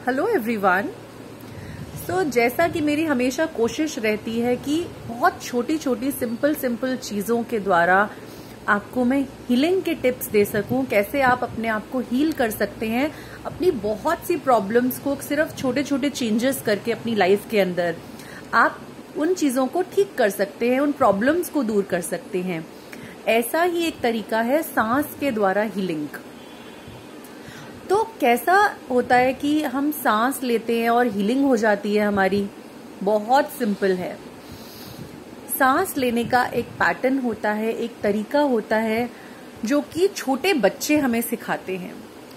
Hello everyone. जैसा कि मेरी हमेशा कोशिश रहती है कि बहुत छोटी छोटी सिंपल चीज़ों के द्वारा आपको मैं हीलिंग के टिप्स दे सकूं, कैसे आप अपने आप को हील कर सकते हैं, अपनी बहुत सी प्रॉब्लम्स को सिर्फ छोटे छोटे चेंजेस करके अपनी लाइफ के अंदर आप उन चीज़ों को ठीक कर सकते हैं, उन प्रॉब्लम्स को दूर कर सकते हैं। ऐसा ही एक तरीका है सांस के द्वारा हीलिंग। तो कैसा होता है कि हम सांस लेते हैं और हीलिंग हो जाती है हमारी? बहुत सिंपल है। सांस लेने का एक पैटर्न होता है, एक तरीका होता है जो कि छोटे बच्चे हमें सिखाते हैं।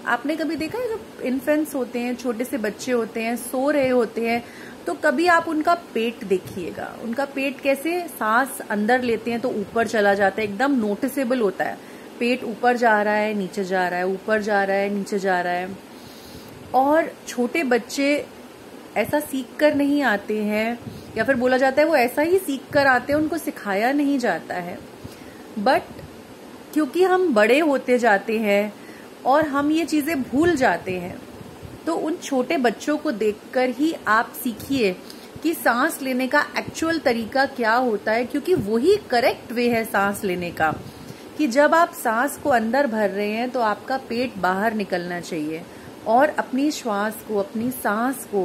आपने कभी देखा है जब इन्फेंट्स होते हैं, छोटे से बच्चे होते हैं, सो रहे होते हैं, तो कभी आप उनका पेट देखिएगा। उनका पेट कैसे सांस अंदर लेते हैं तो ऊपर चला जाता है, एकदम नोटिसेबल होता है। पेट ऊपर जा रहा है, नीचे जा रहा है, ऊपर जा रहा है, नीचे जा रहा है। और छोटे बच्चे ऐसा सीख कर नहीं आते हैं, या फिर बोला जाता है वो ऐसा ही सीख कर आते हैं, उनको सिखाया नहीं जाता है। बट क्योंकि हम बड़े होते जाते हैं और हम ये चीजें भूल जाते हैं, तो उन छोटे बच्चों को देखकर ही आप सीखिए कि सांस लेने का एक्चुअल तरीका क्या होता है, क्योंकि वही करेक्ट वे है सांस लेने का। कि जब आप सांस को अंदर भर रहे हैं तो आपका पेट बाहर निकलना चाहिए और अपनी श्वास को, अपनी सांस को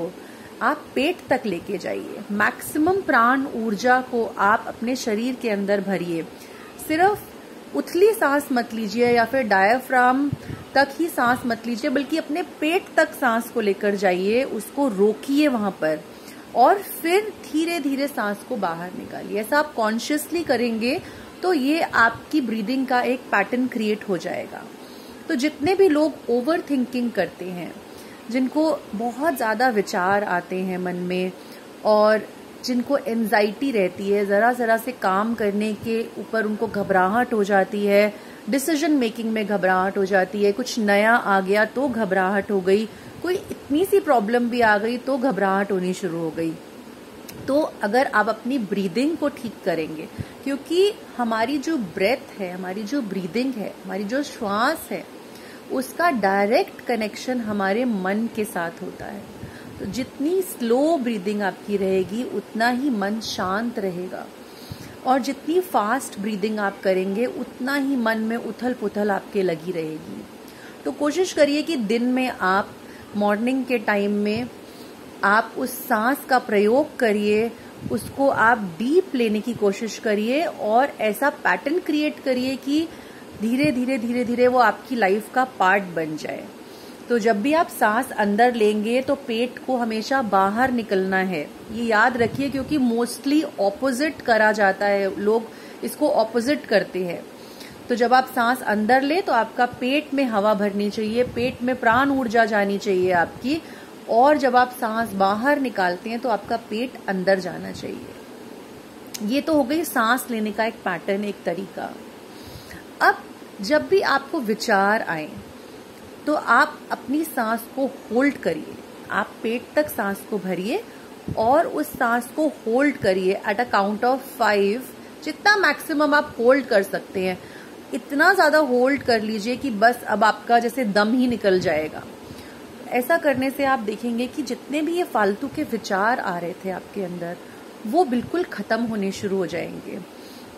आप पेट तक लेके जाइए। मैक्सिमम प्राण ऊर्जा को आप अपने शरीर के अंदर भरिए। सिर्फ उथली सांस मत लीजिए या फिर डायफ्राम तक ही सांस मत लीजिए, बल्कि अपने पेट तक सांस को लेकर जाइए, उसको रोकिए वहां पर और फिर धीरे धीरे सांस को बाहर निकालिए। ऐसा आप कॉन्शियसली करेंगे तो ये आपकी ब्रीदिंग का एक पैटर्न क्रिएट हो जाएगा। तो जितने भी लोग ओवर थिंकिंग करते हैं, जिनको बहुत ज्यादा विचार आते हैं मन में और जिनको एंजाइटी रहती है, जरा जरा से काम करने के ऊपर उनको घबराहट हो जाती है, डिसीजन मेकिंग में घबराहट हो जाती है, कुछ नया आ गया तो घबराहट हो गई, कोई इतनी सी प्रॉब्लम भी आ गई तो घबराहट होनी शुरू हो गई। तो अगर आप अपनी ब्रीदिंग को ठीक करेंगे, क्योंकि हमारी जो ब्रेथ है, हमारी जो ब्रीदिंग है, हमारी जो श्वास है, उसका डायरेक्ट कनेक्शन हमारे मन के साथ होता है। तो जितनी स्लो ब्रीदिंग आपकी रहेगी उतना ही मन शांत रहेगा, और जितनी फास्ट ब्रीदिंग आप करेंगे उतना ही मन में उथल पुथल आपके लगी रहेगी। तो कोशिश करिए कि दिन में आप मॉर्निंग के टाइम में आप उस सांस का प्रयोग करिए, उसको आप डीप लेने की कोशिश करिए और ऐसा पैटर्न क्रिएट करिए कि धीरे धीरे वो आपकी लाइफ का पार्ट बन जाए। तो जब भी आप सांस अंदर लेंगे तो पेट को हमेशा बाहर निकलना है, ये याद रखिए, क्योंकि मोस्टली ऑपोजिट करा जाता है, लोग इसको ऑपोजिट करते हैं। तो जब आप सांस अंदर ले तो आपका पेट में हवा भरनी चाहिए, पेट में प्राण ऊर्जा जानी चाहिए आपकी, और जब आप सांस बाहर निकालते हैं तो आपका पेट अंदर जाना चाहिए। ये तो हो गई सांस लेने का एक पैटर्न, एक तरीका। अब जब भी आपको विचार आए तो आप अपनी सांस को होल्ड करिए, आप पेट तक सांस को भरिए और उस सांस को होल्ड करिए एट अ काउंट ऑफ 5। जितना मैक्सिमम आप होल्ड कर सकते हैं इतना ज्यादा होल्ड कर लीजिए कि बस अब आपका जैसे दम ही निकल जाएगा। ऐसा करने से आप देखेंगे कि जितने भी ये फालतू के विचार आ रहे थे आपके अंदर, वो बिल्कुल खत्म होने शुरू हो जाएंगे,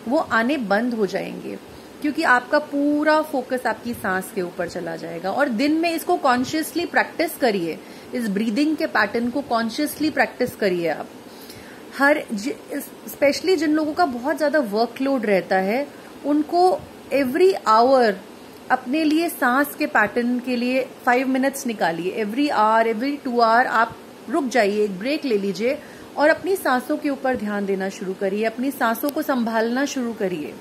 वो आने बंद हो जाएंगे, क्योंकि आपका पूरा फोकस आपकी सांस के ऊपर चला जाएगा। और दिन में इसको कॉन्शियसली प्रैक्टिस करिए, इस ब्रीदिंग के पैटर्न को कॉन्शियसली प्रैक्टिस करिए आप। स्पेशली जिन लोगों का बहुत ज्यादा वर्कलोड रहता है, उनको एवरी आवर अपने लिए सांस के पैटर्न के लिए 5 मिनट्स निकालिए। एवरी आवर, एवरी 2 आवर आप रुक जाइए, एक ब्रेक ले लीजिए और अपनी सांसों के ऊपर ध्यान देना शुरू करिए, अपनी सांसों को संभालना शुरू करिए।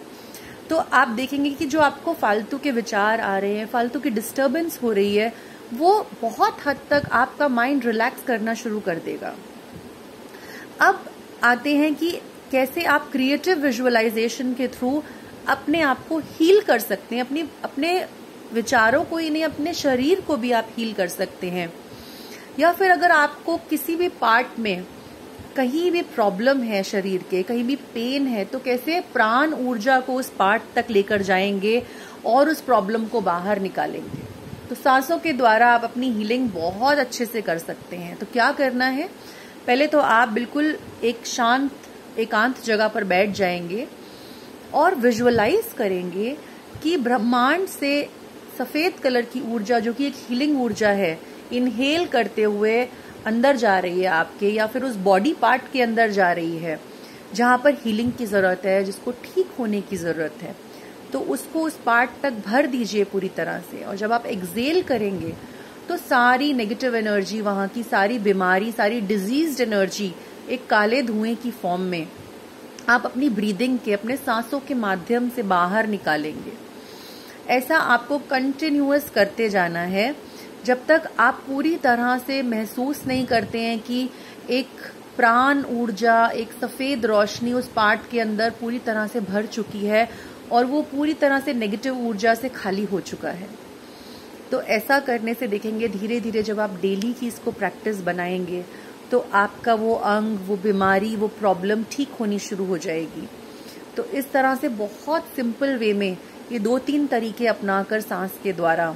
तो आप देखेंगे कि जो आपको फालतू के विचार आ रहे हैं, फालतू की डिस्टर्बेंस हो रही है, वो बहुत हद तक आपका माइंड रिलैक्स करना शुरू कर देगा। अब आते हैं कि कैसे आप क्रिएटिव विजुअलाइजेशन के थ्रू अपने आप को हील कर सकते हैं, अपने विचारों को ही नहीं, अपने शरीर को भी आप हील कर सकते हैं। या फिर अगर आपको किसी भी पार्ट में कहीं भी प्रॉब्लम है, शरीर के कहीं भी पेन है, तो कैसे प्राण ऊर्जा को उस पार्ट तक लेकर जाएंगे और उस प्रॉब्लम को बाहर निकालेंगे। तो सांसों के द्वारा आप अपनी हीलिंग बहुत अच्छे से कर सकते हैं। तो क्या करना है, पहले तो आप बिल्कुल एक शांत एकांत जगह पर बैठ जाएंगे और विजुअलाइज करेंगे कि ब्रह्मांड से सफेद कलर की ऊर्जा, जो कि एक हीलिंग ऊर्जा है, इनहेल करते हुए अंदर जा रही है आपके, या फिर उस बॉडी पार्ट के अंदर जा रही है जहां पर हीलिंग की जरूरत है, जिसको ठीक होने की जरूरत है। तो उसको उस पार्ट तक भर दीजिए पूरी तरह से। और जब आप एक्सेल करेंगे तो सारी नेगेटिव एनर्जी, वहां की सारी बीमारी, सारी डिजीज्ड एनर्जी एक काले धुएं की फॉर्म में आप अपनी ब्रीदिंग के, अपने सांसों के माध्यम से बाहर निकालेंगे। ऐसा आपको कंटिन्यूअस करते जाना है जब तक आप पूरी तरह से महसूस नहीं करते हैं कि एक प्राण ऊर्जा, एक सफेद रोशनी उस पार्ट के अंदर पूरी तरह से भर चुकी है और वो पूरी तरह से नेगेटिव ऊर्जा से खाली हो चुका है। तो ऐसा करने से देखेंगे धीरे धीरे जब आप डेली की इसको प्रैक्टिस बनाएंगे तो आपका वो अंग, वो बीमारी, वो प्रॉब्लम ठीक होनी शुरू हो जाएगी। तो इस तरह से बहुत सिंपल वे में ये 2-3 तरीके अपनाकर सांस के द्वारा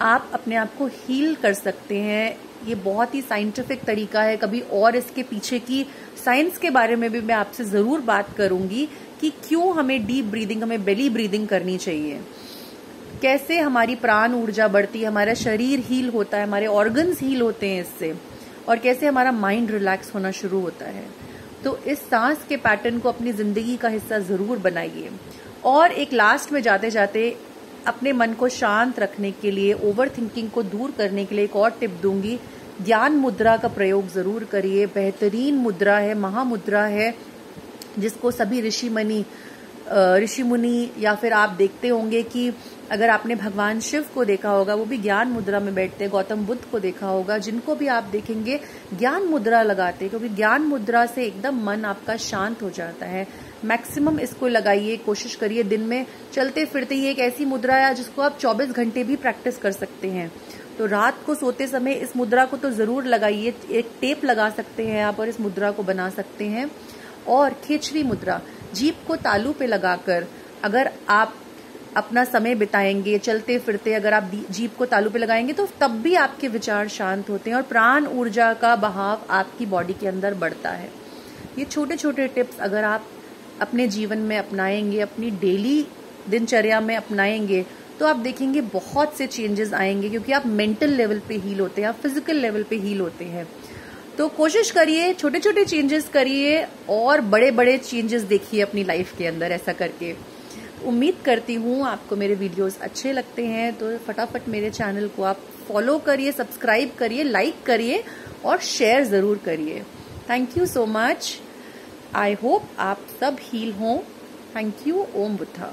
आप अपने आप को हील कर सकते हैं। ये बहुत ही साइंटिफिक तरीका है। कभी और इसके पीछे की साइंस के बारे में भी मैं आपसे जरूर बात करूंगी कि क्यों हमें डीप ब्रीदिंग, हमें बेली ब्रीदिंग करनी चाहिए, कैसे हमारी प्राण ऊर्जा बढ़ती है, हमारा शरीर हील होता है, हमारे ऑर्गन्स हील होते हैं इससे, और कैसे हमारा माइंड रिलैक्स होना शुरू होता है। तो इस सांस के पैटर्न को अपनी जिंदगी का हिस्सा जरूर बनाइए। और एक लास्ट में जाते जाते अपने मन को शांत रखने के लिए, ओवर थिंकिंग को दूर करने के लिए एक और टिप दूंगी। ज्ञान मुद्रा का प्रयोग जरूर करिए। बेहतरीन मुद्रा है, महामुद्रा है, जिसको सभी ऋषि मुनि या फिर आप देखते होंगे कि अगर आपने भगवान शिव को देखा होगा, वो भी ज्ञान मुद्रा में बैठते हैं। गौतम बुद्ध को देखा होगा, जिनको भी आप देखेंगे ज्ञान मुद्रा लगाते हैं, क्योंकि ज्ञान मुद्रा से एकदम मन आपका शांत हो जाता है। मैक्सिमम इसको लगाइए, कोशिश करिए दिन में चलते फिरते। ये एक ऐसी मुद्रा है जिसको आप 24 घंटे भी प्रैक्टिस कर सकते हैं। तो रात को सोते समय इस मुद्रा को तो जरूर लगाइए। एक टेप लगा सकते हैं आप और इस मुद्रा को बना सकते हैं। और खेचरी मुद्रा, जीभ को तालू पे लगाकर अगर आप अपना समय बिताएंगे चलते फिरते, अगर आप जीभ को तालू पे लगाएंगे तो तब भी आपके विचार शांत होते हैं और प्राण ऊर्जा का बहाव आपकी बॉडी के अंदर बढ़ता है। ये छोटे छोटे टिप्स अगर आप अपने जीवन में अपनाएंगे, अपनी डेली दिनचर्या में अपनाएंगे, तो आप देखेंगे बहुत से चेंजेस आएंगे, क्योंकि आप मेंटल लेवल पे हील होते हैं, आप फिजिकल लेवल पे हील होते हैं। तो कोशिश करिए, छोटे छोटे चेंजेस करिए और बड़े बड़े चेंजेस देखिए अपनी लाइफ के अंदर ऐसा करके। उम्मीद करती हूँ आपको मेरे वीडियोस अच्छे लगते हैं, तो फटाफट मेरे चैनल को आप फॉलो करिए, सब्सक्राइब करिए, लाइक करिए और शेयर जरूर करिए। Thank you so much. I hope आप सब हील हों। Thank you. ओम बुद्धा।